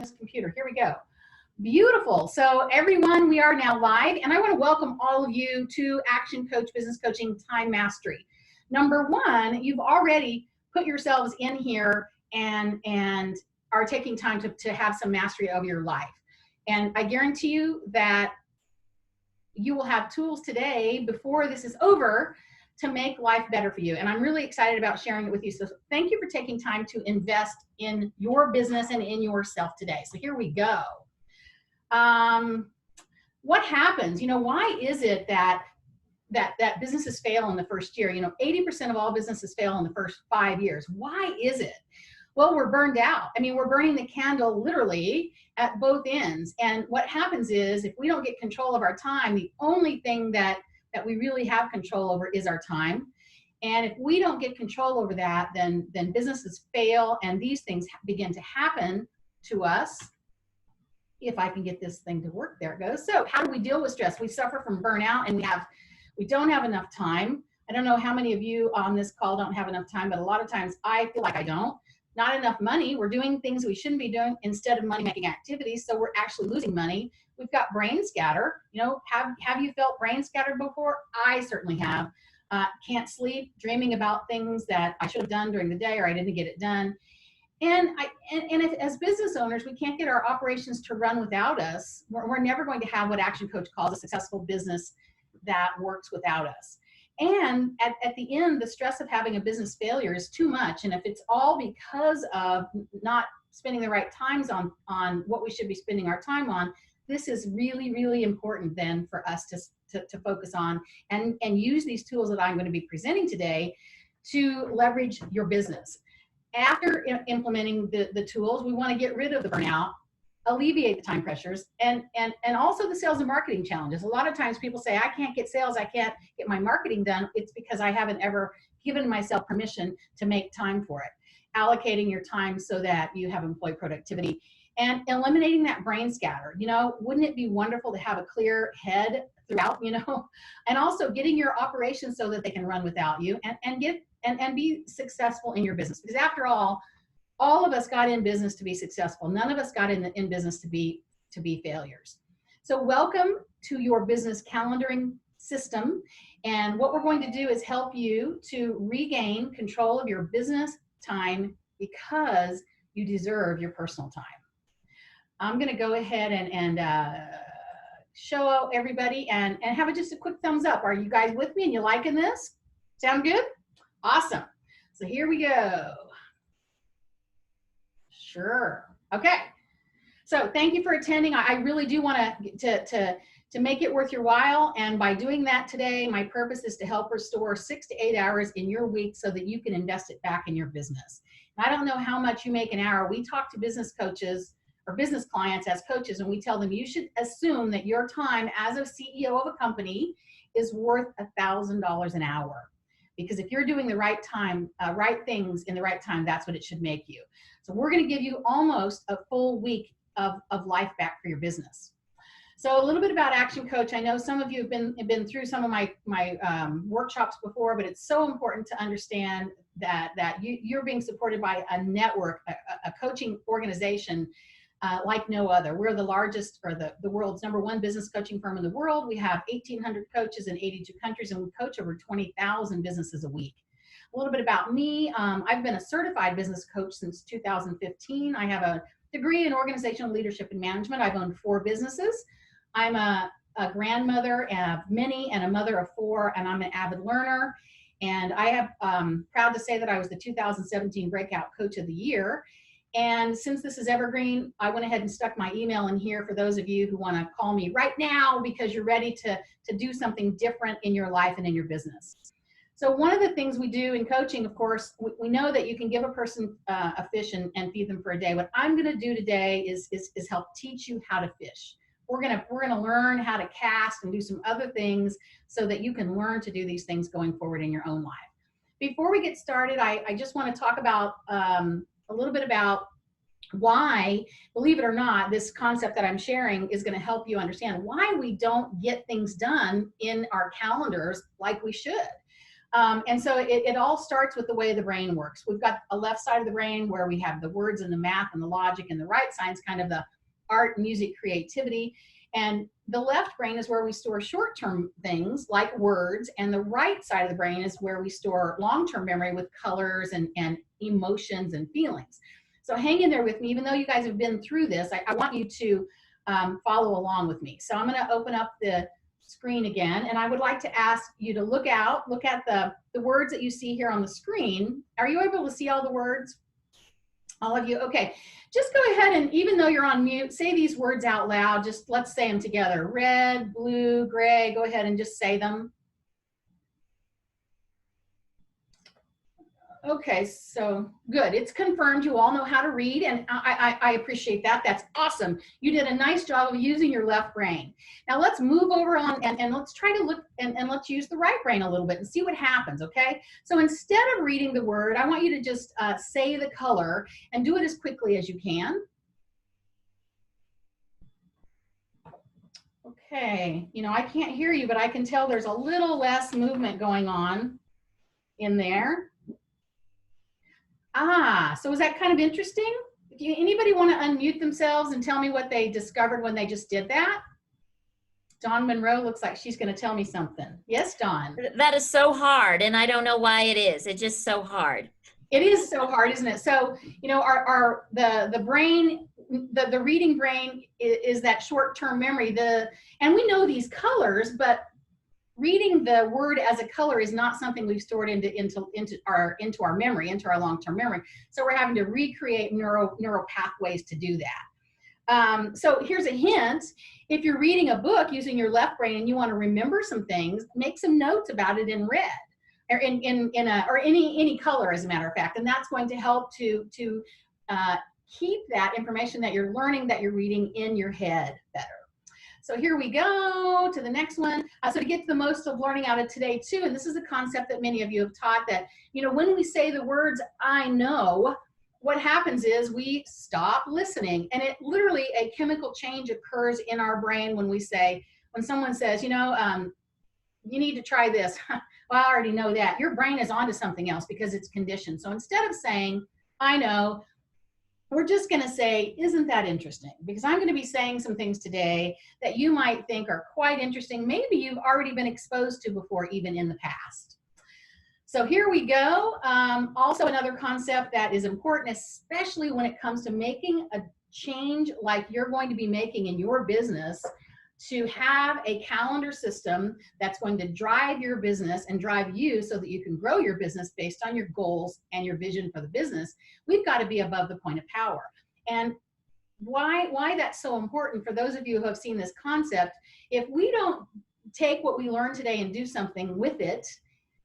this computer. Here we go. Beautiful. So everyone, we are now live, and I want to welcome all of you to Action Coach Business Coaching Time Mastery. Number one, you've already put yourselves in here and are taking time to have some mastery of your life. And I guarantee you that you will have tools today before this is over to make life better for you. And I'm really excited about sharing it with you. So thank you for taking time to invest in your business and in yourself today. So here we go. What happens? Why is it that businesses fail in the first year? 80% of all businesses fail in the first 5 years. Why is it? Well, we're burned out. We're burning the candle literally at both ends. And what happens is if we don't get control of our time, the only thing that we really have control over is our time. And if we don't get control over that, then businesses fail and these things begin to happen to us. If I can get this thing to work, there it goes. So how do we deal with stress? We suffer from burnout and we don't have enough time. I don't know how many of you on this call don't have enough time, but a lot of times I feel like I don't. Not enough money. We're doing things we shouldn't be doing instead of money-making activities, so we're actually losing money. We've got brain scatter. Have you felt brain scattered before? I certainly have. Can't sleep, dreaming about things that I should have done during the day or I didn't get it done. And if, as business owners, we can't get our operations to run without us, we're never going to have what Action Coach calls a successful business that works without us. And at the end, the stress of having a business failure is too much. And if it's all because of not spending the right times on what we should be spending our time on, this is really, really important then for us to focus on and use these tools that I'm going to be presenting today to leverage your business. After implementing the tools, we want to get rid of the burnout, alleviate the time pressures, and also the sales and marketing challenges. A lot of times people say, I can't get sales, I can't get my marketing done. It's because I haven't ever given myself permission to make time for it. Allocating your time so that you have employee productivity and eliminating that brain scatter. Wouldn't it be wonderful to have a clear head throughout, and also getting your operations so that they can run without you and be successful in your business. Because after all of us got in business to be successful. None of us got in business to be failures. So welcome to your business calendaring system. And what we're going to do is help you to regain control of your business time because you deserve your personal time. I'm going to go ahead and show everybody and have just a quick thumbs up. Are you guys with me and you liking this? Sound good? Awesome. So here we go. Sure. Okay. So thank you for attending. I really do want to make it worth your while. And by doing that today, my purpose is to help restore 6 to 8 hours in your week so that you can invest it back in your business. And I don't know how much you make an hour. We talk to business coaches or business clients as coaches, and we tell them you should assume that your time as a CEO of a company is worth $1,000 an hour. Because if you're doing the right things in the right time, that's what it should make you. So we're going to give you almost a full week of life back for your business. So a little bit about Action Coach. I know some of you have been through some of my workshops before, but it's so important to understand that you're being supported by a network, a coaching organization like no other. We're the largest, or the world's #1 business coaching firm in the world. We have 1,800 coaches in 82 countries, and we coach over 20,000 businesses a week. A little bit about me. I've been a certified business coach since 2015. I have a degree in organizational leadership and management. I've owned 4 businesses. I'm a grandmother of many and a mother of 4, and I'm an avid learner. And I am proud to say that I was the 2017 Breakout Coach of the Year. And since this is evergreen, I went ahead and stuck my email in here for those of you who want to call me right now because you're ready to do something different in your life and in your business. So one of the things we do in coaching, of course, we know that you can give a person a fish and feed them for a day. What I'm going to do today is help teach you how to fish. We're gonna learn how to cast and do some other things so that you can learn to do these things going forward in your own life. Before we get started, I just want to talk about a little bit about why, believe it or not, this concept that I'm sharing is going to help you understand why we don't get things done in our calendars like we should. And so it all starts with the way the brain works. We've got a left side of the brain where we have the words and the math and the logic, and the right side's kind of the art, music, creativity. And the left brain is where we store short-term things like words, and the right side of the brain is where we store long-term memory with colors and emotions and feelings. So hang in there with me. Even though you guys have been through this, I want you to follow along with me. So I'm going to open up the screen again, and I would like to ask you to look at the words that you see here on the screen. Are you able to see all the words? All of you? Okay. Just go ahead and, even though you're on mute, say these words out loud. Just let's say them together. Red, blue, gray. Go ahead and just say them. Okay, so good. It's confirmed you all know how to read, and I appreciate that. That's awesome. You did a nice job of using your left brain. Now let's move over on and let's try to look and let's use the right brain a little bit and see what happens, okay? So instead of reading the word, I want you to just say the color and do it as quickly as you can. Okay, you know, I can't hear you, but I can tell there's a little less movement going on in there. Ah, so is that kind of interesting? Anybody want to unmute themselves and tell me what they discovered when they just did that? Dawn Monroe looks like she's going to tell me something. Yes, Dawn. That is so hard, and I don't know why it is. It's just so hard. It is so hard, isn't it? So, you know, the brain, the reading brain is that short-term memory. And we know these colors, but reading the word as a color is not something we've stored into our memory, into our long-term memory. So we're having to recreate neural pathways to do that. So here's a hint. If you're reading a book using your left brain and you want to remember some things, make some notes about it in red or in any color, as a matter of fact, and that's going to help to keep that information that you're learning, that you're reading, in your head better. So here we go to the next one. So to get the most of learning out of today too, and this is a concept that many of you have taught, that, you know, when we say the words "I know," what happens is we stop listening, and it literally, a chemical change occurs in our brain when someone says, you know, you need to try this. Well, I already know that. Your brain is onto something else because it's conditioned. So instead of saying "I know," we're just going to say, isn't that interesting? Because I'm going to be saying some things today that you might think are quite interesting. Maybe you've already been exposed to before, even in the past. So here we go. Also another concept that is important, especially when it comes to making a change like you're going to be making in your business, to have a calendar system that's going to drive your business and drive you so that you can grow your business based on your goals and your vision for the business. We've got to be above the point of power. And why that's so important, for those of you who have seen this concept, if we don't take what we learned today and do something with it,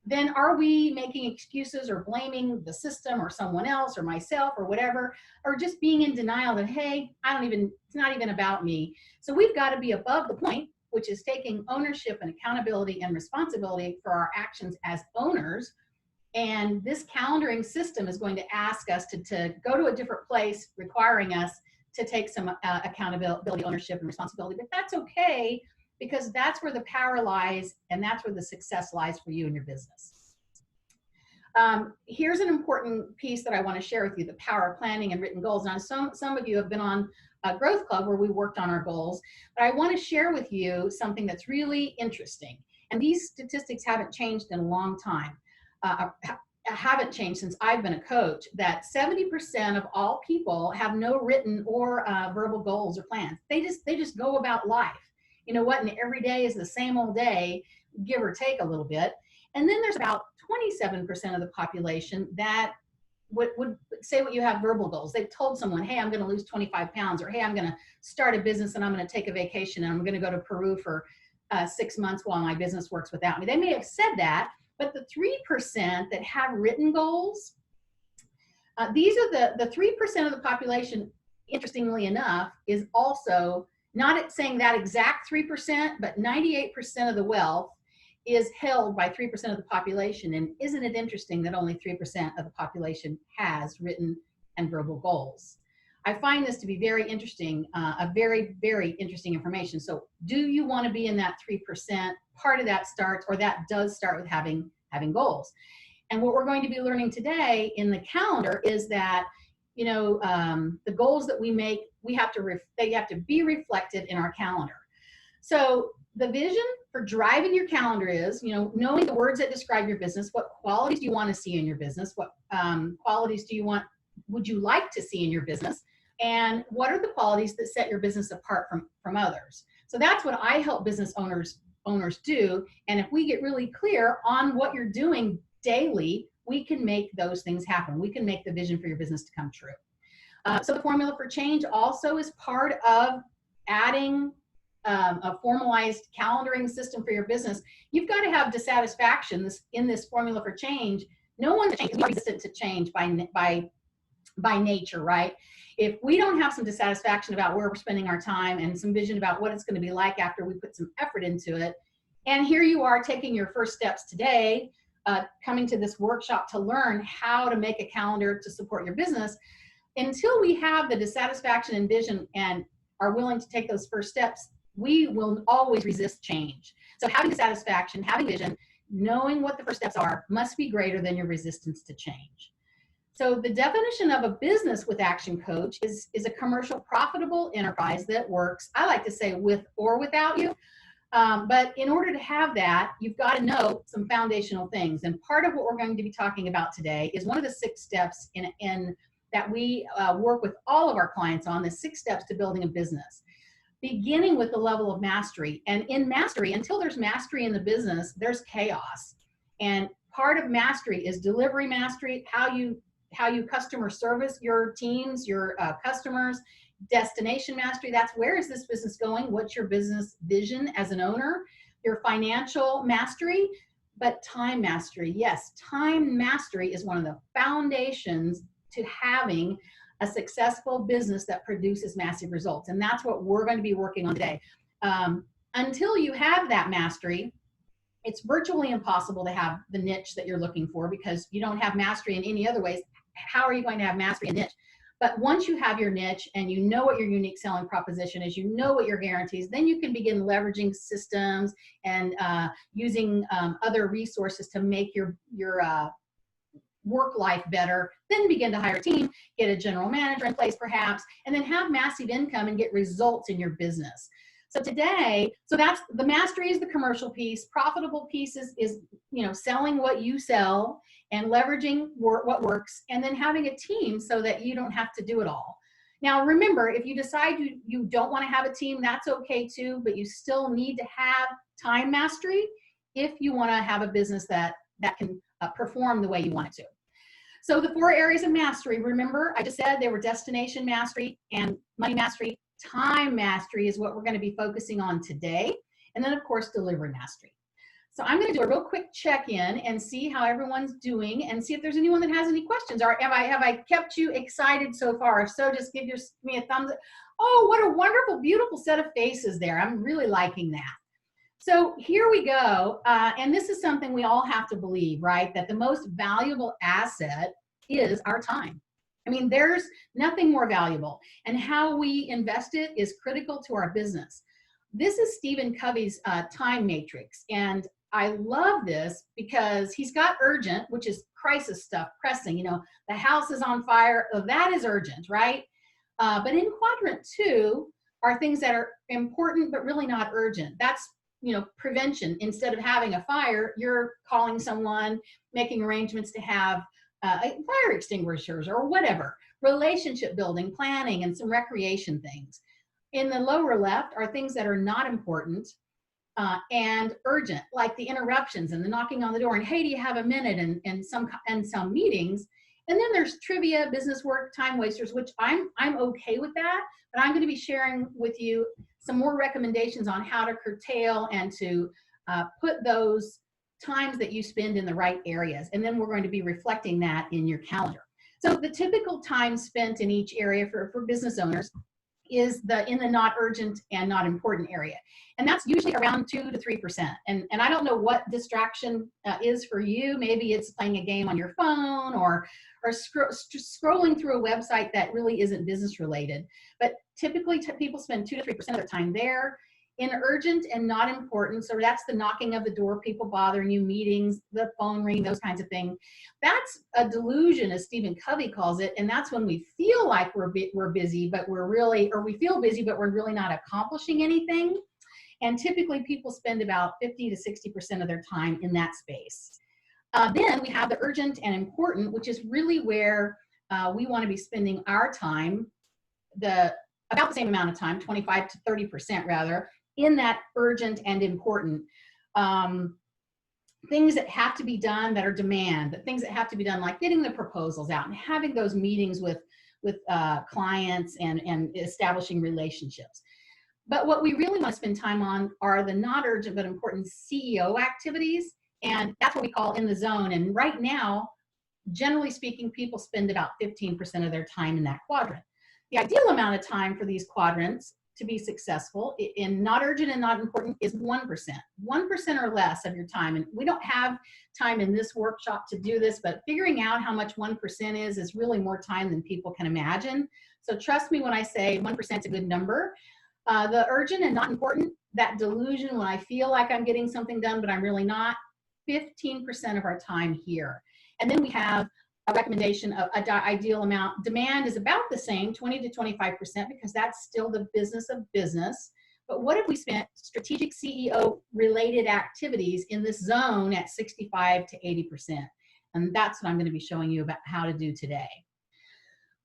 then are we making excuses or blaming the system or someone else or myself or whatever, or just being in denial that, hey, it's not even about me. So we've got to be above the point, which is taking ownership and accountability and responsibility for our actions as owners. And this calendaring system is going to ask us to go to a different place, requiring us to take some accountability, ownership, and responsibility. But that's okay, because that's where the power lies, and that's where the success lies for you and your business. Here's an important piece that I want to share with you: the power of planning and written goals. Now, some of you have been on a growth club where we worked on our goals, but I want to share with you something that's really interesting. And these statistics haven't changed in a long time. Haven't changed since I've been a coach, that 70% of all people have no written or verbal goals or plans. They just go about life. You know what? And every day is the same old day, give or take a little bit. And then there's about 27% of the population that would say what you have verbal goals. They've told someone, hey, I'm going to lose 25 pounds, or hey, I'm going to start a business and I'm going to take a vacation and I'm going to go to Peru for 6 months while my business works without me. They may have said that, but the 3% that have written goals, these are the 3% of the population, interestingly enough, is also not saying that exact 3%, but 98% of the wealth is held by 3% of the population. And isn't it interesting that only 3% of the population has written and verbal goals? I find this to be very interesting, a very, very interesting information. So do you want to be in that 3%? Part of that starts, or that does start, with having having goals. And what we're going to be learning today in the calendar is that, the goals that we make, they have to be reflected in our calendar. So the vision for driving your calendar is, knowing the words that describe your business. What qualities do you want to see in your business? What qualities would you like to see in your business? And what are the qualities that set your business apart from others? So that's what I help business owners do. And if we get really clear on what you're doing daily, we can make those things happen. We can make the vision for your business to come true. So the formula for change also is part of adding a formalized calendaring system for your business. You've got to have dissatisfaction in this formula for change. No one's resistant to change by nature, right? If we don't have some dissatisfaction about where we're spending our time and some vision about what it's going to be like after we put some effort into it, and here you are taking your first steps today, coming to this workshop to learn how to make a calendar to support your business, until we have the dissatisfaction and vision and are willing to take those first steps, we will always resist change. So having dissatisfaction, having vision, knowing what the first steps are, must be greater than your resistance to change. So the definition of a business with action coach is a commercial profitable enterprise that works, I like to say, with or without you. But in order to have that, you've got to know some foundational things. And part of what we're going to be talking about today is one of the 6 steps in that we work with all of our clients on, the 6 steps to building a business. Beginning with the level of mastery. And in mastery, until there's mastery in the business, there's chaos. And part of mastery is delivery mastery, how you customer service your teams, your customers. Destination mastery, that's where is this business going? What's your business vision as an owner? Your financial mastery, but time mastery. Yes, time mastery is one of the foundations to having a successful business that produces massive results. And that's what we're going to be working on today. Until you have that mastery, it's virtually impossible to have the niche that you're looking for, because you don't have mastery in any other ways. How are you going to have mastery in niche? But once you have your niche and you know what your unique selling proposition is, you know what your guarantees, then you can begin leveraging systems and using other resources to make your work life better, then begin to hire a team, get a general manager in place perhaps, and then have massive income and get results in your business. So today, that's the mastery is the commercial piece. Profitable pieces is selling what you sell and leveraging what works, and then having a team so that you don't have to do it all. Now, remember, if you decide you don't want to have a team, that's okay too, but you still need to have time mastery if you want to have a business that can perform the way you want it to. So the 4 areas of mastery, remember, I just said they were destination mastery and money mastery. Time mastery is what we're going to be focusing on today. And then, of course, delivery mastery. So I'm going to do a real quick check-in and see how everyone's doing and see if there's anyone that has any questions. Or have I kept you excited so far? If so, just give me a thumbs up. Oh, what a wonderful, beautiful set of faces there. I'm really liking that. So here we go. And this is something we all have to believe, right? That the most valuable asset is our time. I mean, there's nothing more valuable. And how we invest it is critical to our business. This is Stephen Covey's time matrix. And I love this because he's got urgent, which is crisis stuff, pressing, the house is on fire. Oh, that is urgent, right? But in quadrant 2 are things that are important, but really not urgent. That's, prevention. Instead of having a fire, you're calling someone, making arrangements to have fire extinguishers or whatever. Relationship building, planning, and some recreation things. In the lower left are things that are not important and urgent, like the interruptions and the knocking on the door and, hey, do you have a minute, and some meetings. And then there's trivia, business work, time wasters, which I'm okay with that, but I'm going to be sharing with you some more recommendations on how to curtail and to put those times that you spend in the right areas. And then we're going to be reflecting that in your calendar. So the typical time spent in each area for business owners is in the not urgent and not important area. And that's usually around 2 to 3%. And I don't know what distraction is for you. Maybe it's playing a game on your phone or scrolling through a website that really isn't business related. But typically people spend 2 to 3% of their time there. In urgent and not important, so that's the knocking of the door, people bothering you, meetings, the phone ring, those kinds of things. That's a delusion, as Stephen Covey calls it, and that's when we feel like we're busy, but we're really, or we feel busy, but we're really not accomplishing anything. And typically people spend about 50 to 60% of their time in that space. Then we have the urgent and important, which is really where we want to be spending our time, about the same amount of time, 25 to 30% rather, in that urgent and important. Things that have to be done that are demand, but things that have to be done, like getting the proposals out and having those meetings with clients and establishing relationships. But what we really want to spend time on are the not urgent but important CEO activities, and that's what we call in the zone. And right now, generally speaking, people spend about 15% of their time in that quadrant. The ideal amount of time for these quadrants to be successful in not urgent and not important is 1%. 1% or less of your time. And we don't have time in this workshop to do this, but figuring out how much 1% is really more time than people can imagine. So trust me when I say 1% is a good number. The urgent and not important, that delusion when I feel like I'm getting something done, but I'm really not, 15% of our time here. And then we have a recommendation of an ideal amount. Demand is about the same, 20 to 25%, because that's still the business of business. But what if we spent strategic CEO related activities in this zone at 65 to 80%? And that's what I'm going to be showing you about how to do today.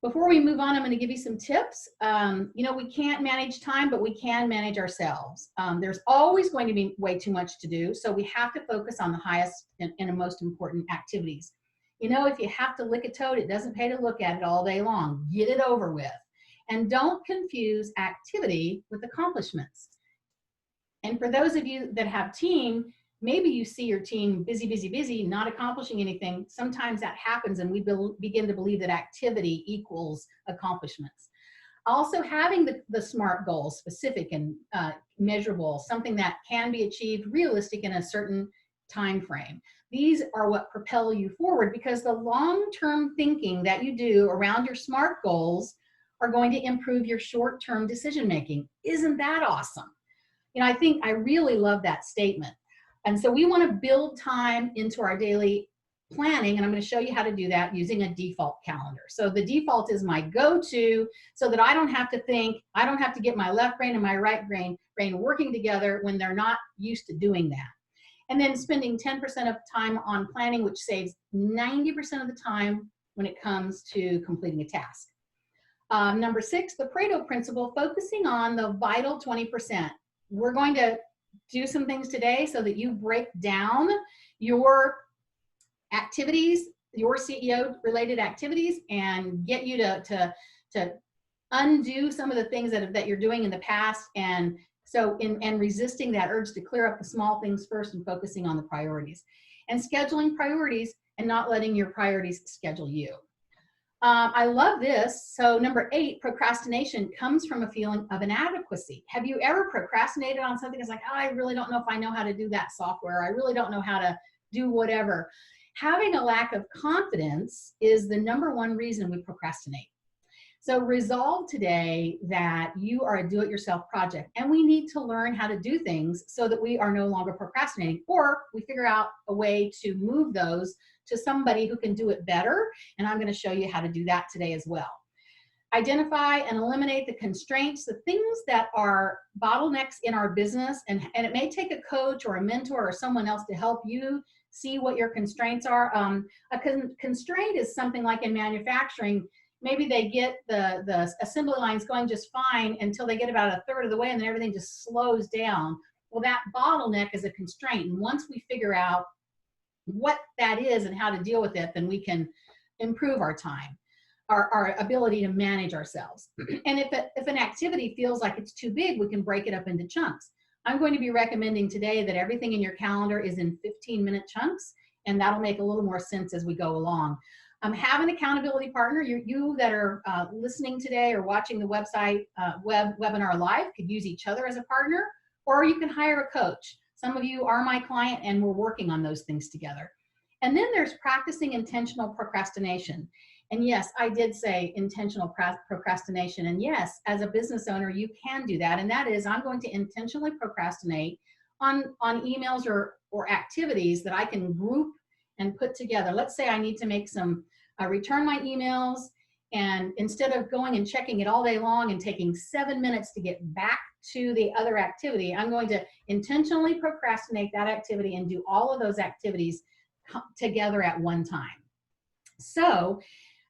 Before we move on, I'm going to give you some tips. We can't manage time, but we can manage ourselves. There's always going to be way too much to do, so we have to focus on the highest and most important activities. If you have to lick a toad, it doesn't pay to look at it all day long. Get it over with. And don't confuse activity with accomplishments. And for those of you that have team, maybe you see your team busy, busy, busy, not accomplishing anything. Sometimes that happens and we begin to believe that activity equals accomplishments. Also having the SMART goals, specific and measurable, something that can be achieved realistic in a certain time frame. These are what propel you forward, because the long-term thinking that you do around your SMART goals are going to improve your short-term decision-making. Isn't that awesome? I really love that statement. And so we want to build time into our daily planning, and I'm going to show you how to do that using a default calendar. So the default is my go-to, so that I don't have to think, I don't have to get my left brain and my right brain working together when they're not used to doing that. And then spending 10% of time on planning, which saves 90% of the time when it comes to completing a task. Number 6, the Pareto principle, focusing on the vital 20%. We're going to do some things today so that you break down your activities, your CEO related activities, and get you to undo some of the things that you're doing in the past. And so in resisting that urge to clear up the small things first and focusing on the priorities, and scheduling priorities and not letting your priorities schedule you. I love this. So number 8, procrastination comes from a feeling of inadequacy. Have you ever procrastinated on something that's like, oh, I really don't know if I know how to do that software. I really don't know how to do whatever. Having a lack of confidence is the number one reason we procrastinate. So resolve today that you are a do-it-yourself project, and we need to learn how to do things so that we are no longer procrastinating, or we figure out a way to move those to somebody who can do it better. And I'm going to show you how to do that today as well. Identify and eliminate the constraints, the things that are bottlenecks in our business. And it may take a coach or a mentor or someone else to help you see what your constraints are. A constraint is something like in manufacturing. Maybe they get the assembly lines going just fine until they get about a third of the way, and then everything just slows down. Well, that bottleneck is a constraint. And once we figure out what that is and how to deal with it, then we can improve our time, our ability to manage ourselves. And if an activity feels like it's too big, we can break it up into chunks. I'm going to be recommending today that everything in your calendar is in 15-minute chunks, and that'll make a little more sense as we go along. Have an accountability partner. You that are listening today or watching the website webinar live could use each other as a partner, or you can hire a coach. Some of you are my client, and we're working on those things together. And then there's practicing intentional procrastination. And yes, I did say intentional procrastination. And yes, as a business owner, you can do that. And that is, I'm going to intentionally procrastinate on emails or activities that I can group and put together. Let's say I need to make some, return my emails. And instead of going and checking it all day long and taking 7 minutes to get back to the other activity, I'm going to intentionally procrastinate that activity and do all of those activities together at one time. So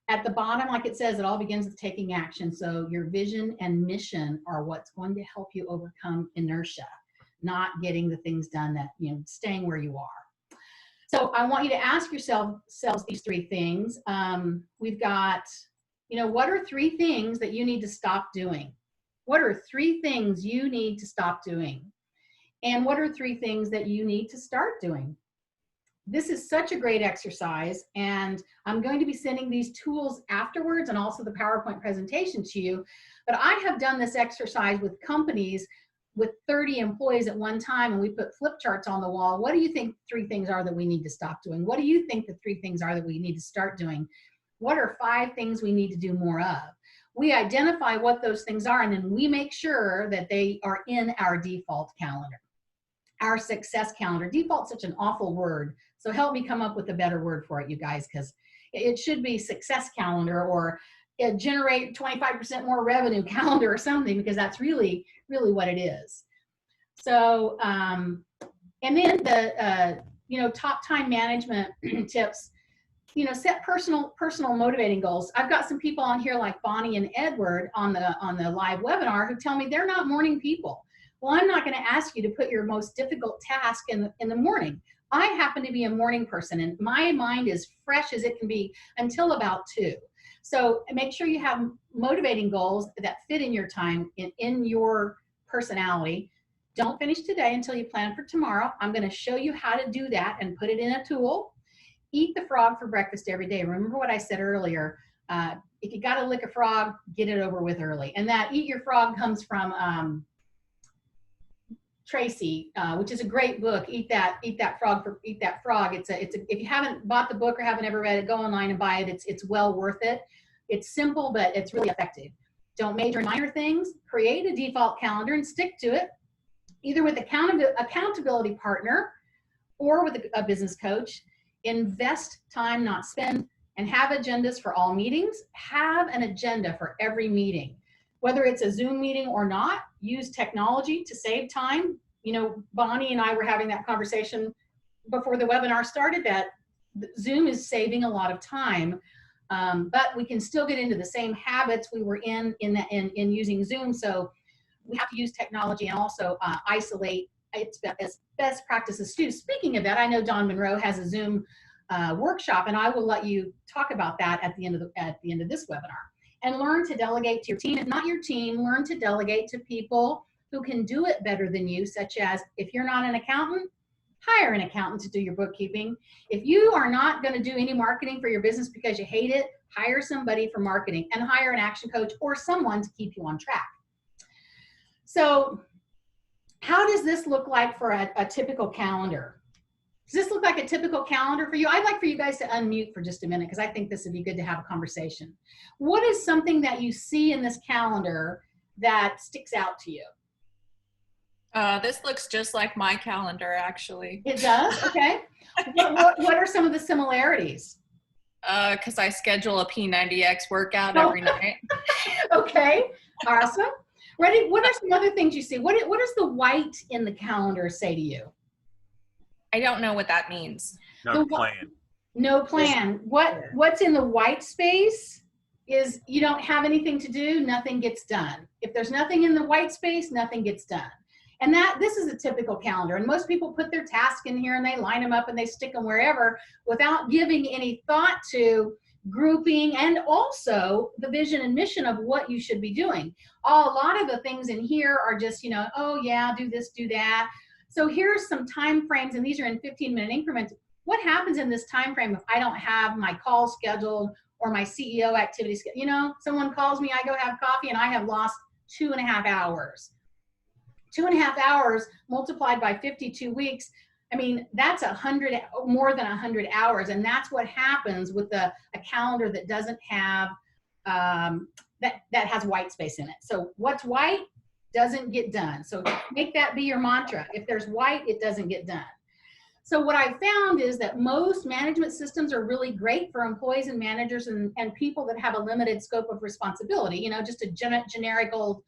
at the bottom, like it says, it all begins with taking action. So your vision and mission are what's going to help you overcome inertia, not getting the things done that, staying where you are. So I want you to ask yourselves these three things. We've got, what are three things that you need to stop doing? What are three things you need to stop doing? And what are three things that you need to start doing? This is such a great exercise, and I'm going to be sending these tools afterwards and also the PowerPoint presentation to you. But I have done this exercise with companies with 30 employees at one time, and we put flip charts on the wall. What do you think three things are that we need to stop doing? What do you think the three things are that we need to start doing? What are 5 things we need to do more of? We identify what those things are, and then we make sure that they are in our default calendar, our success calendar. Default's such an awful word. So help me come up with a better word for it, you guys, because it should be success calendar or generate 25% more revenue calendar or something, because that's really, really what it is. So, and then the, top time management tips, set personal motivating goals. I've got some people on here like Bonnie and Edward on the live webinar who tell me they're not morning people. Well, I'm not going to ask you to put your most difficult task in the morning. I happen to be a morning person, and my mind is fresh as it can be until about 2. So make sure you have motivating goals that fit in your time, in your personality. Don't finish today until you plan for tomorrow. I'm going to show you how to do that and put it in a tool. Eat the frog for breakfast every day. Remember what I said earlier. If you got to lick a frog, get it over with early. And that Eat Your Frog comes from Tracy, which is a great book. Eat that frog. It's if you haven't bought the book or haven't ever read it, go online and buy it. It's well worth it. It's simple, but it's really effective. Don't major in minor things. Create a default calendar and stick to it, either with accountability partner or with a business coach. Invest time, not spend, and have agendas for all meetings. Have an agenda for every meeting. Whether it's a Zoom meeting or not, use technology to save time. Bonnie and I were having that conversation before the webinar started, that Zoom is saving a lot of time, but we can still get into the same habits we were in using Zoom. So we have to use technology and also isolate its best practices too. Speaking of that, I know Dawn Monroe has a Zoom workshop, and I will let you talk about that at the end of this webinar. And learn to delegate to your team. If not your team, learn to delegate to people who can do it better than you, such as, if you're not an accountant, hire an accountant to do your bookkeeping. If you are not going to do any marketing for your business because you hate it, hire somebody for marketing, and hire an action coach or someone to keep you on track. So how does this look like for a typical calendar? Does this look like a typical calendar for you? I'd like for you guys to unmute for just a minute, because I think this would be good to have a conversation. What is something that you see in this calendar that sticks out to you? This looks just like my calendar, actually. It does? Okay. What are some of the similarities? Because I schedule a P90X workout every night. Okay, awesome. Ready? What are some other things you see? What does the white in the calendar say to you? I don't know what that means. No plan. No plan. What's in the white space is you don't have anything to do, nothing gets done. If there's nothing in the white space, nothing gets done. And this is a typical calendar. And most people put their task in here and they line them up and they stick them wherever without giving any thought to grouping and also the vision and mission of what you should be doing. A lot of the things in here are just, oh yeah, do this, do that. So here's some time frames, and these are in 15-minute increments. What happens in this time frame if I don't have my call scheduled or my CEO activities? Someone calls me, I go have coffee, and I have lost 2.5 hours. 2.5 hours multiplied by 52 weeks. I mean, that's more than 100 hours. And that's what happens with a calendar that doesn't have, that has white space in it. So what's white doesn't get done. So make that be your mantra. If there's white, it doesn't get done. So what I found is that most management systems are really great for employees and managers and people that have a limited scope of responsibility, you know, just a generic old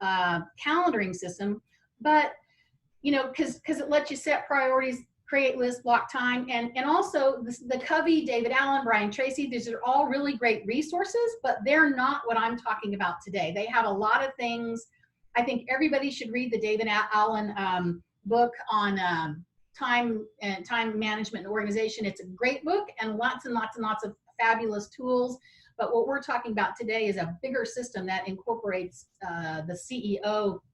calendaring system. But, you know, because it lets you set priorities, create lists, block time, and also the Covey, David Allen, Brian Tracy, these are all really great resources, but they're not what I'm talking about today. They have a lot of things. I think everybody should read the David Allen book on time management and organization. It's a great book and lots and lots and lots of fabulous tools. But what we're talking about today is a bigger system that incorporates the CEO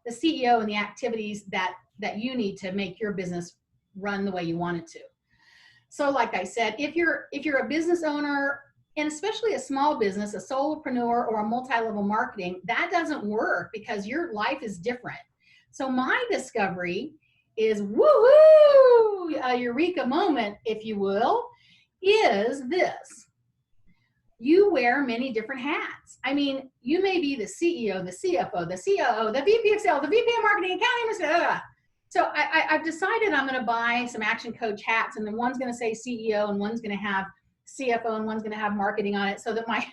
and the activities that you need to make your business run the way you want it to. So like I said, if you're a business owner, and especially a small business, a solopreneur or a multi-level marketing, that doesn't work because your life is different. So my discovery is woo-hoo, a eureka moment, if you will, is this. You wear many different hats. I mean, you may be the CEO, the CFO, the COO, the VP of sales, the VP of marketing, accounting, so I've decided I'm going to buy some action coach hats, and then one's going to say CEO and one's going to have CFO and one's going to have marketing on it, so that my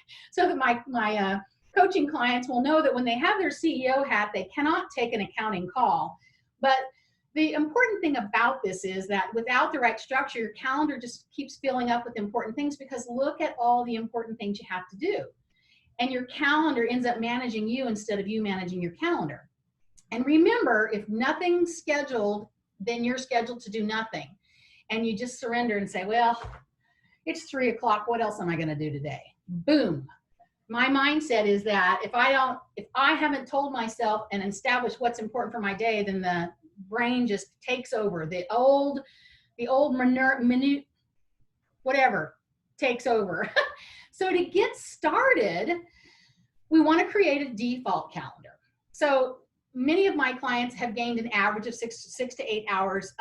coaching clients will know that when they have their CEO hat, they cannot take an accounting call. But the important thing about this is that without the right structure, your calendar just keeps filling up with important things, because look at all the important things you have to do. And your calendar ends up managing you instead of you managing your calendar. And remember, if nothing's scheduled, then you're scheduled to do nothing. And you just surrender and say, well, it's 3 o'clock. What else am I going to do today? Boom. My mindset is that if I haven't told myself and established what's important for my day, then the brain just takes over. The old minute, whatever, takes over. So to get started, we want to create a default calendar. So many of my clients have gained an average of 6 to 8 hours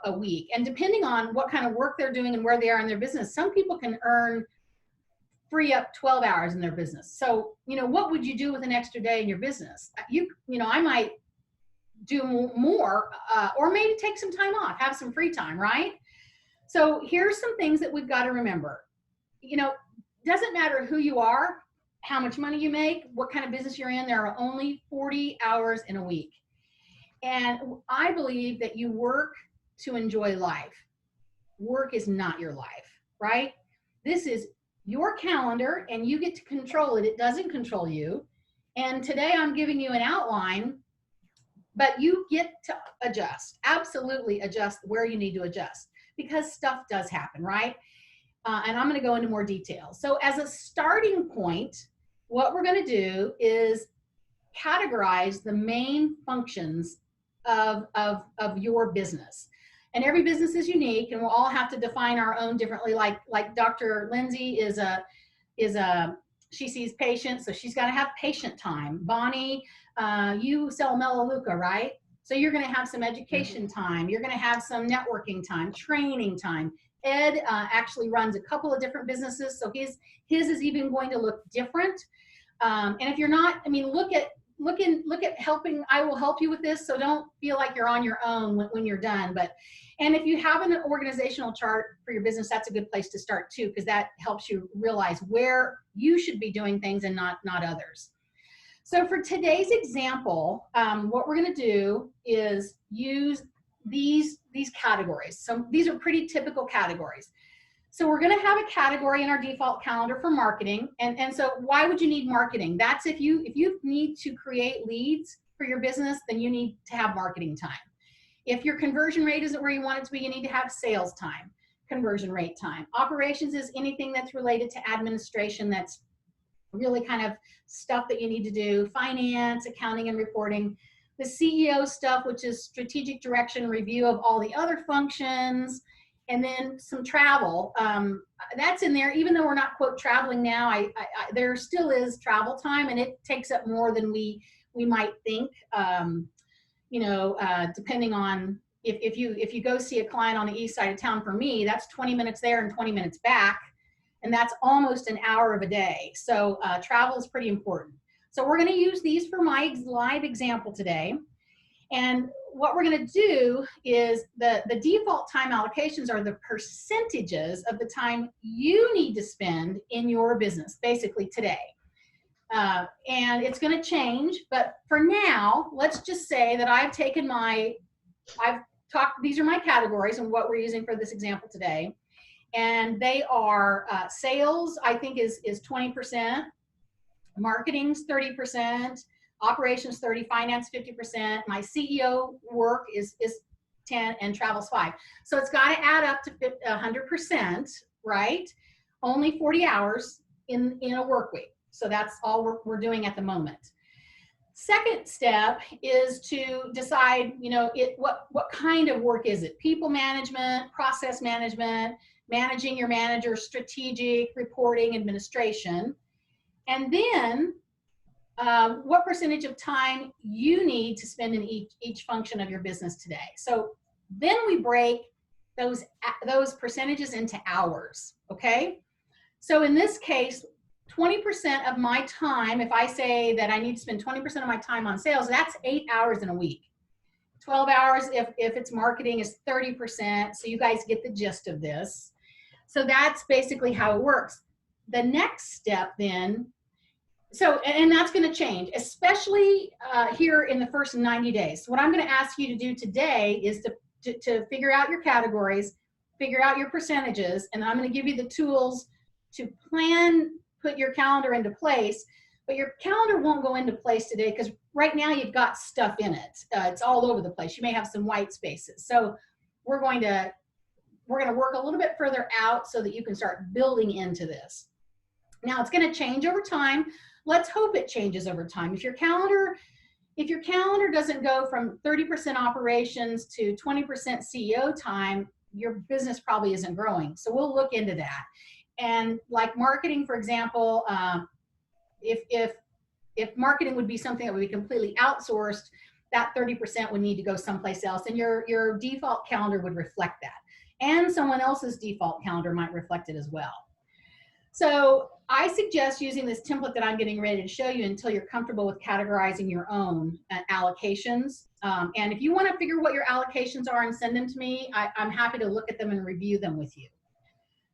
a week. And depending on what kind of work they're doing and where they are in their business, some people can free up 12 hours in their business. So, you know, what would you do with an extra day in your business? You know, I might do more or maybe take some time off, have some free time, right? So here's some things that we've got to remember. You know, doesn't matter who you are, how much money you make, what kind of business you're in, there are only 40 hours in a week. And I believe that you work to enjoy life. Work is not your life, right? This is your calendar and you get to control it. It doesn't control you. And today I'm giving you an outline, but you get to adjust, absolutely adjust where you need to adjust, because stuff does happen, right? And I'm going to go into more detail. So as a starting point, what we're going to do is categorize the main functions of your business. And every business is unique, and we'll all have to define our own differently. Like Dr. Lindsay she sees patients, so she's got to have patient time. Bonnie, you sell Melaleuca, right? So you're going to have some education time. You're going to have some networking time, training time. Ed actually runs a couple of different businesses, so his is even going to look different. And if you're not, I mean, look at helping. I will help you with this, so don't feel like you're on your own when you're done. And if you have an organizational chart for your business, that's a good place to start too, because that helps you realize where you should be doing things and not others. So for today's example, what we're going to do is use these categories. So these are pretty typical categories. So we're going to have a category in our default calendar for marketing. And so why would you need marketing? That's if you need to create leads for your business, then you need to have marketing time. If your conversion rate isn't where you want it to be, you need to have sales time, conversion rate time. Operations is anything that's related to administration, that's really kind of stuff that you need to do. Finance, accounting, and reporting. The CEO stuff, which is strategic direction, review of all the other functions. And then some travel, that's in there. Even though we're not, quote, traveling now, there still is travel time, and it takes up more than we might think, depending on if you go see a client on the east side of town, for me, that's 20 minutes there and 20 minutes back. And that's almost an hour of a day. So travel is pretty important. So we're going to use these for my live example today. And what we're going to do is the default time allocations are the percentages of the time you need to spend in your business, basically today. And it's going to change. But for now, let's just say that I've taken these are my categories and what we're using for this example today. And they are sales, I think, is 20%, marketing's 30%, operations 30%, finance 50%, my CEO work is 10%, and travel's 5%. So it's got to add up to 100%, right? Only 40 hours in a work week. So that's all we're doing at the moment. Second step is to decide, what kind of work is it? People management, process management, managing your manager, strategic, reporting, administration. And then what percentage of time you need to spend in each function of your business today. So then we break those percentages into hours, okay? So in this case, 20% of my time, if I say that I need to spend 20% of my time on sales, that's 8 hours in a week. 12 hours if it's marketing is 30%. So you guys get the gist of this. So that's basically how it works. The next step then, and that's going to change, especially here in the first 90 days. So what I'm going to ask you to do today is to figure out your categories, figure out your percentages, and I'm going to give you the tools to put your calendar into place. But your calendar won't go into place today because right now you've got stuff in it. It's all over the place. You may have some white spaces. So we're going to work a little bit further out so that you can start building into this. Now it's going to change over time. Let's hope it changes over time. If your calendar doesn't go from 30% operations to 20% CEO time, your business probably isn't growing. So we'll look into that. And like marketing, for example, if marketing would be something that would be completely outsourced, that 30% would need to go someplace else, and your default calendar would reflect that. And someone else's default calendar might reflect it as well. So I suggest using this template that I'm getting ready to show you until you're comfortable with categorizing your own allocations. And if you want to figure what your allocations are and send them to me, I'm happy to look at them and review them with you.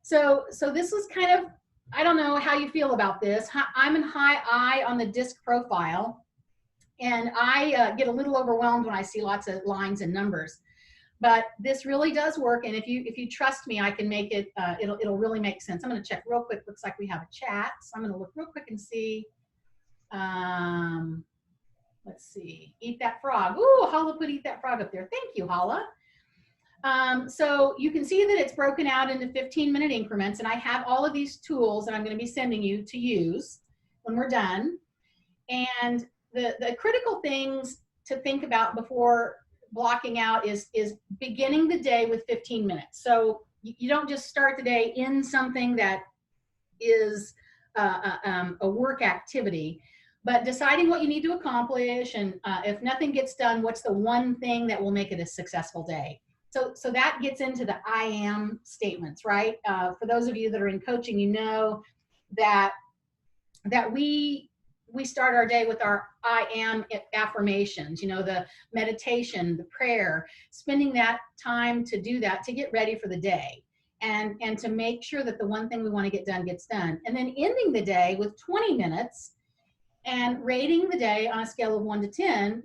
So this is kind of, I don't know how you feel about this. I'm in high I on the disc profile, and I get a little overwhelmed when I see lots of lines and numbers. But this really does work, and if you trust me, I can make it. It'll really make sense. I'm going to check real quick. Looks like we have a chat, so I'm going to look real quick and see. Let's see. Eat that frog. Ooh, Hala put eat that frog up there. Thank you, Hala. So you can see that it's broken out into 15-minute increments, and I have all of these tools that I'm going to be sending you to use when we're done. And the critical things to think about before blocking out is beginning the day with 15 minutes. So you don't just start the day in something that is a work activity, but deciding what you need to accomplish, and if nothing gets done, what's the one thing that will make it a successful day? So that gets into the I am statements, right? For those of you that are in coaching, you know that we start our day with our I am affirmations, the meditation, the prayer, spending that time to do that, to get ready for the day, and to make sure that the one thing we want to get done gets done. And then ending the day with 20 minutes and rating the day on a scale of 1 to 10,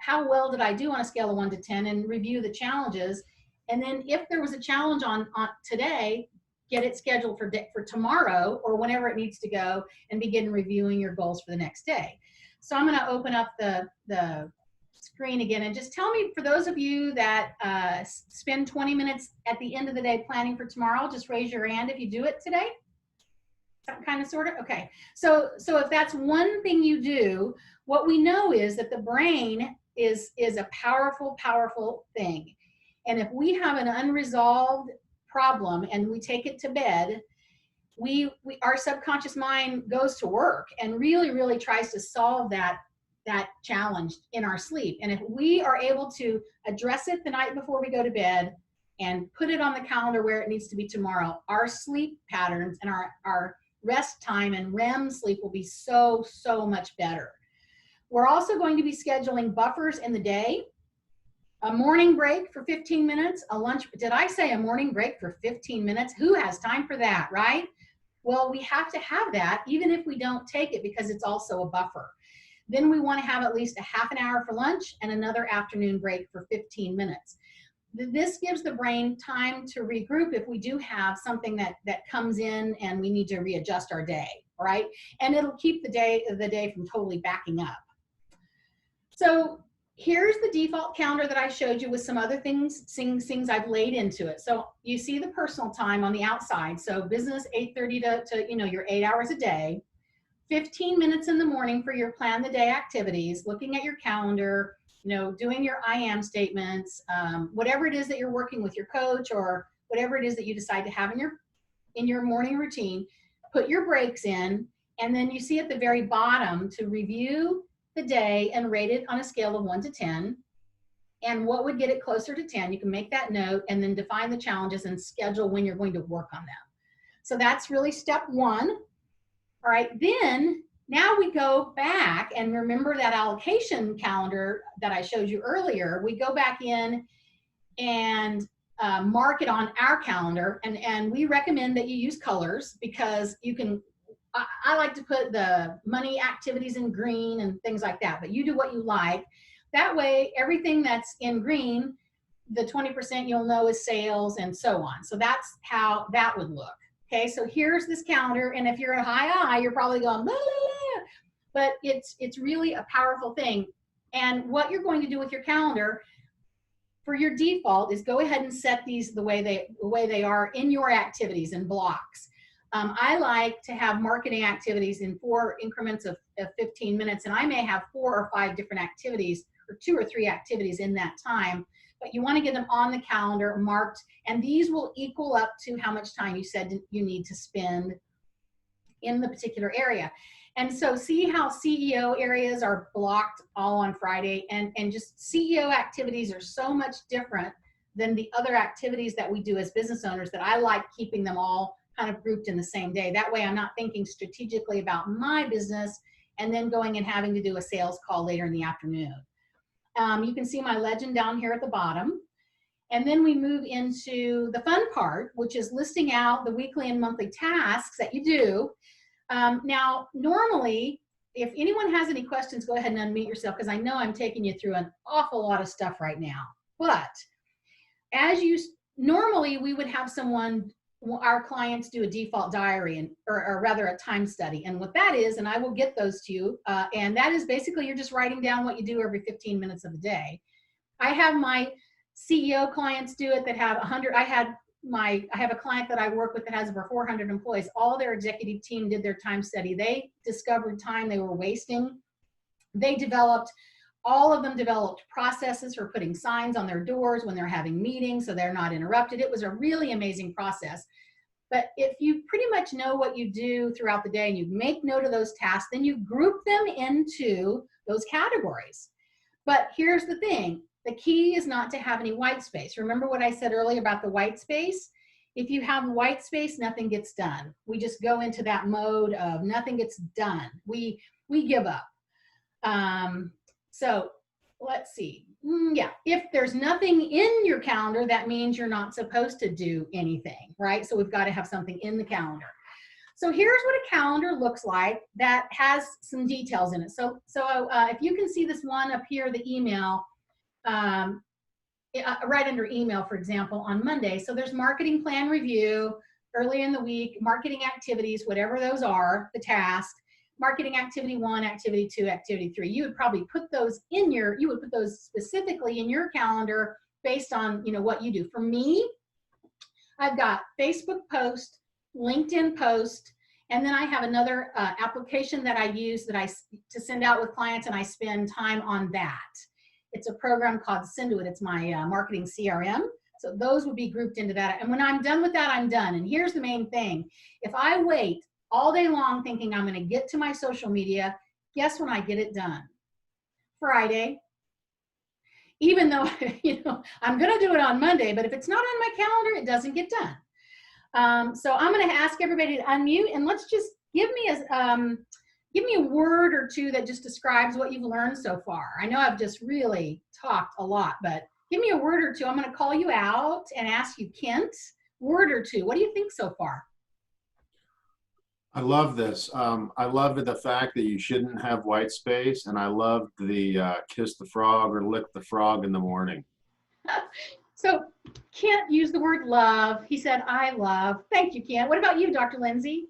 how well did I do on a scale of 1 to 10, and review the challenges. And then if there was a challenge on today, get it scheduled for tomorrow or whenever it needs to go, and begin reviewing your goals for the next day. So I'm going to open up the screen again, and just tell me, for those of you that spend 20 minutes at the end of the day planning for tomorrow, just raise your hand if you do it today. Some kind of sort of, okay. So if that's one thing you do, what we know is that the brain is a powerful, powerful thing. And if we have an unresolved problem and we take it to bed, our subconscious mind goes to work and really, really tries to solve that that challenge in our sleep. And if we are able to address it the night before we go to bed and put it on the calendar where it needs to be tomorrow, our sleep patterns and our rest time and REM sleep will be so much better. We're also going to be scheduling buffers in the day, a morning break for 15 minutes, a lunch. Did I say a morning break for 15 minutes? Who has time for that, right? Well, we have to have that even if we don't take it, because it's also a buffer. Then we want to have at least a half an hour for lunch and another afternoon break for 15 minutes. This gives the brain time to regroup if we do have something that comes in and we need to readjust our day, right? And it'll keep the day from totally backing up. So here's the default calendar that I showed you with some other things I've laid into it. So you see the personal time on the outside. So business 8:30 to your 8 hours a day, 15 minutes in the morning for your plan the day activities, looking at your calendar, doing your I am statements, whatever it is that you're working with your coach or whatever it is that you decide to have in your morning routine, put your breaks in, and then you see at the very bottom to review the day and rate it on a scale of 1 to 10. And what would get it closer to 10? You can make that note and then define the challenges and schedule when you're going to work on them. So that's really step one. All right, then now we go back and remember that allocation calendar that I showed you earlier. We go back in and mark it on our calendar, and we recommend that you use colors because you can, I like to put the money activities in green and things like that, but you do what you like. That way, everything that's in green, the 20% you'll know is sales and so on. So that's how that would look. Okay, so here's this calendar, and if you're a high I, you're probably going, blah, blah, blah. But it's really a powerful thing. And what you're going to do with your calendar for your default is go ahead and set these the way they are in your activities in blocks. I like to have marketing activities in 4 increments of 15 minutes, and I may have 4 or 5 different activities or 2 or 3 activities in that time. But you want to get them on the calendar marked, and these will equal up to how much time you said you need to spend in the particular area. And so see how CEO areas are blocked all on Friday, and just CEO activities are so much different than the other activities that we do as business owners that I like keeping them all kind of grouped in the same day. That way I'm not thinking strategically about my business and then going and having to do a sales call later in the afternoon. You can see my legend down here at the bottom. And then we move into the fun part, which is listing out the weekly and monthly tasks that you do. Now, normally, if anyone has any questions, go ahead and unmute yourself, because I know I'm taking you through an awful lot of stuff right now. But normally we would have our clients do a default diary or rather a time study. And what that is, and I will get those to you, and that is basically you're just writing down what you do every 15 minutes of the day. I have my CEO clients do it that have 100. I have a client that I work with that has over 400 employees. All their executive team did their time study. They discovered time they were wasting. All of them developed processes for putting signs on their doors when they're having meetings so they're not interrupted. It was a really amazing process. But if you pretty much know what you do throughout the day and you make note of those tasks, then you group them into those categories. But here's the thing. The key is not to have any white space. Remember what I said earlier about the white space? If you have white space, nothing gets done. We just go into that mode of nothing gets done. We give up. So let's see. Yeah, if there's nothing in your calendar, that means you're not supposed to do anything, right? So we've got to have something in the calendar. So here's what a calendar looks like that has some details in it. So if you can see this one up here, the email, right under email, for example, on Monday. So there's marketing plan review, early in the week, marketing activities, whatever those are, the task. Marketing activity 1, activity 2, activity 3. You would probably put those specifically in your calendar based on, what you do. For me, I've got Facebook post, LinkedIn post, and then I have another application that I use to send out with clients, and I spend time on that. It's a program called Senduit. It's my marketing CRM. So those would be grouped into that. And when I'm done with that, I'm done. And here's the main thing. If I wait all day long thinking I'm going to get to my social media, guess when I get it done? Friday, even though, I'm going to do it on Monday, but if it's not on my calendar, it doesn't get done. So I'm going to ask everybody to unmute, and let's just give me a word or two that just describes what you've learned so far. I know I've just really talked a lot, but give me a word or two. I'm going to call you out and ask you, Kent, word or two. What do you think so far? I love this. I love the fact that you shouldn't have white space, and I love the kiss the frog or lick the frog in the morning. So Kent used the word love. He said, I love. Thank you, Kent. What about you, Dr. Lindsay?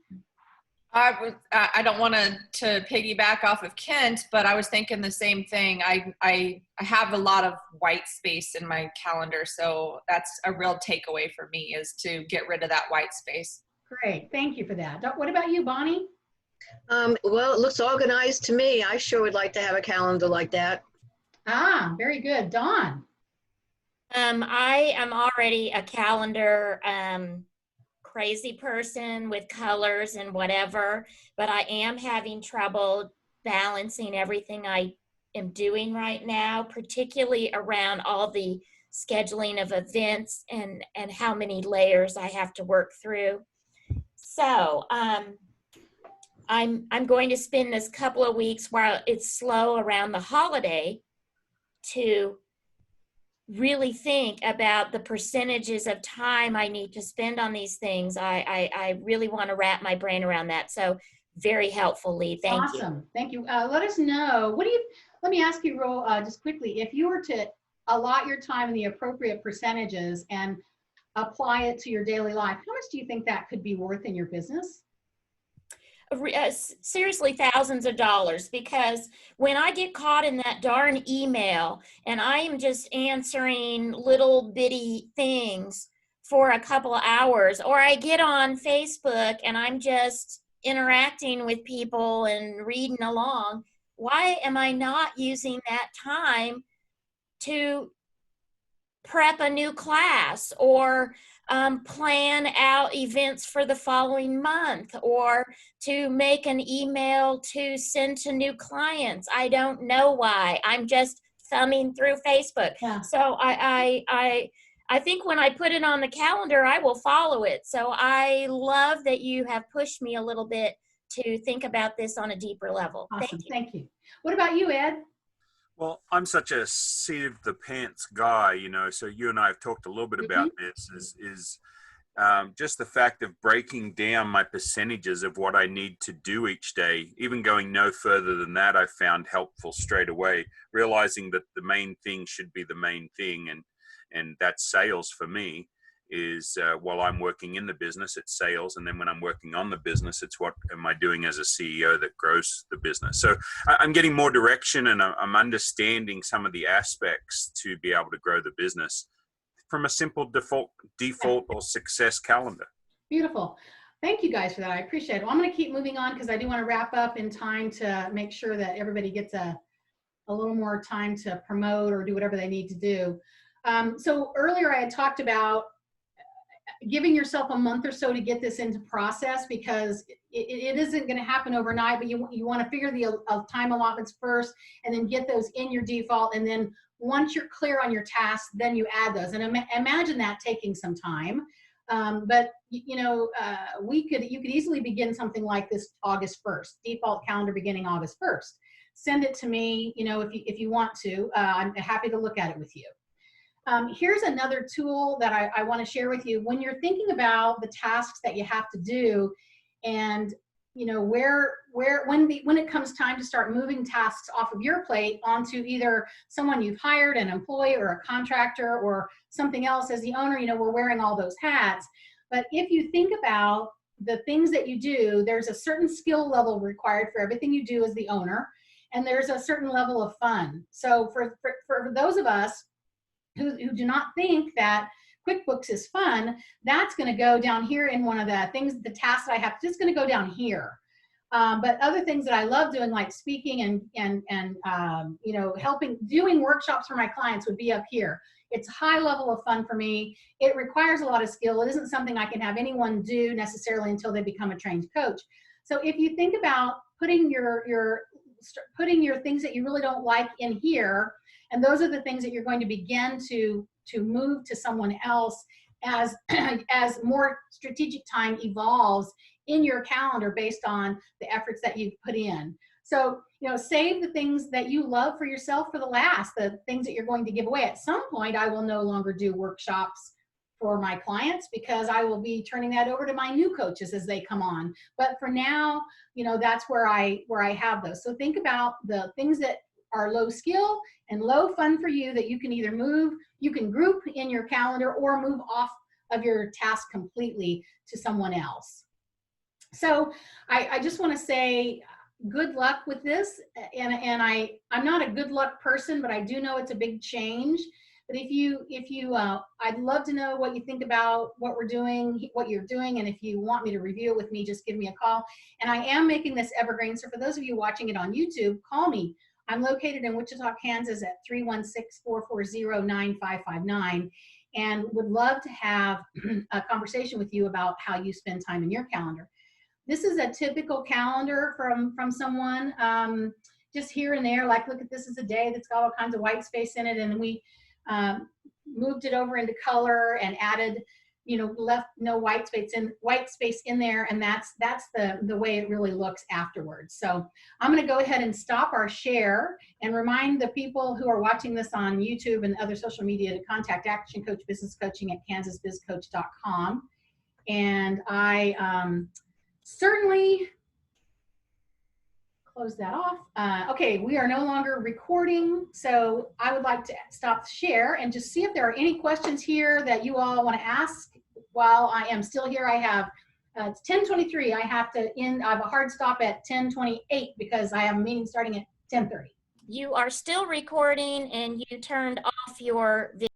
I don't want to piggyback off of Kent, but I was thinking the same thing. I have a lot of white space in my calendar, so that's a real takeaway for me, is to get rid of that white space. Great, thank you for that. What about you, Bonnie? Well, it looks organized to me. I sure would like to have a calendar like that. Ah, very good. Dawn? I am already a calendar crazy person with colors and whatever, but I am having trouble balancing everything I am doing right now, particularly around all the scheduling of events and how many layers I have to work through. So I'm going to spend this couple of weeks while it's slow around the holiday to really think about the percentages of time I need to spend on these things. I really want to wrap my brain around that. So very helpful, Lee. Thank you. Awesome. Thank you. Let us know. Let me ask you, Ro, just quickly, if you were to allot your time in the appropriate percentages and apply it to your daily life, how much do you think that could be worth in your business? Seriously, thousands of dollars, because when I get caught in that darn email and I am just answering little bitty things for a couple of hours, or I get on Facebook and I'm just interacting with people and reading along, why am I not using that time to prep a new class or plan out events for the following month, or to make an email to send to new clients? I don't know why. I'm just thumbing through Facebook. Yeah. So I think when I put it on the calendar, I will follow it. So I love that you have pushed me a little bit to think about this on a deeper level. Awesome. Thank you. What about you, Ed? Well, I'm such a seat of the pants guy, so you and I have talked a little bit about this, is just the fact of breaking down my percentages of what I need to do each day. Even going no further than that, I found helpful straight away, realizing that the main thing should be the main thing. And that's sales for me. Is while I'm working in the business, it's sales. And then when I'm working on the business, it's what am I doing as a CEO that grows the business. So I'm getting more direction, and I'm understanding some of the aspects to be able to grow the business from a simple default or success calendar. Beautiful. Thank you guys for that. I appreciate it. Well, I'm going to keep moving on because I do want to wrap up in time to make sure that everybody gets a little more time to promote or do whatever they need to do. So earlier I had talked about giving yourself a month or so to get this into process, because it isn't going to happen overnight, but you want to figure the time allotments first and then get those in your default. And then once you're clear on your tasks, then you add those. And imagine that taking some time. But you could easily begin something like this August 1st, default calendar beginning August 1st. Send it to me, if you want to. I'm happy to look at it with you. Here's another tool that I want to share with you. When you're thinking about the tasks that you have to do, and when it comes time to start moving tasks off of your plate onto either someone you've hired, an employee or a contractor or something else, as the owner, we're wearing all those hats. But if you think about the things that you do, there's a certain skill level required for everything you do as the owner, and there's a certain level of fun. So for those of us who do not think that QuickBooks is fun, that's going to go down here in one of the things, the tasks that I have, just going to go down here. But other things that I love doing, like speaking and helping, doing workshops for my clients, would be up here. It's a high level of fun for me. It requires a lot of skill. It isn't something I can have anyone do necessarily until they become a trained coach. So if you think about putting your putting your things that you really don't like in here, and those are the things that you're going to begin to move to someone else as as more strategic time evolves in your calendar based on the efforts that you've put in. So, you know, save the things that you love for yourself for the last, the things that you're going to give away. At some point, I will no longer do workshops for my clients because I will be turning that over to my new coaches as they come on. But for now, you know, that's where I have those. So think about the things that are low skill and low fun for you that you can either move, you can group in your calendar or move off of your task completely to someone else. So I just want to say good luck with this. And I'm not a good luck person, but I do know it's a big change. But I'd love to know what you think about what we're doing, what you're doing. And if you want me to review it with me, just give me a call. And I am making this evergreen. So for those of you watching it on YouTube, call me. I'm located in Wichita, Kansas at 316-440-9559 and would love to have a conversation with you about how you spend time in your calendar. This is a typical calendar from someone, just here and there, like, look at this is a day that's got all kinds of white space in it. And we moved it over into color and added, you know, left no white space in there. And that's the way it really looks afterwards. So I'm going to go ahead and stop our share and remind the people who are watching this on YouTube and other social media to contact Action Coach Business Coaching at kansasbizcoach.com. And I certainly close that off. Okay, we are no longer recording, so I would like to stop the share and just see if there are any questions here that you all want to ask while I am still here. I have, it's 10:23. I have a hard stop at 10:28 because I have a meeting starting at 10:30. You are still recording and you turned off your video.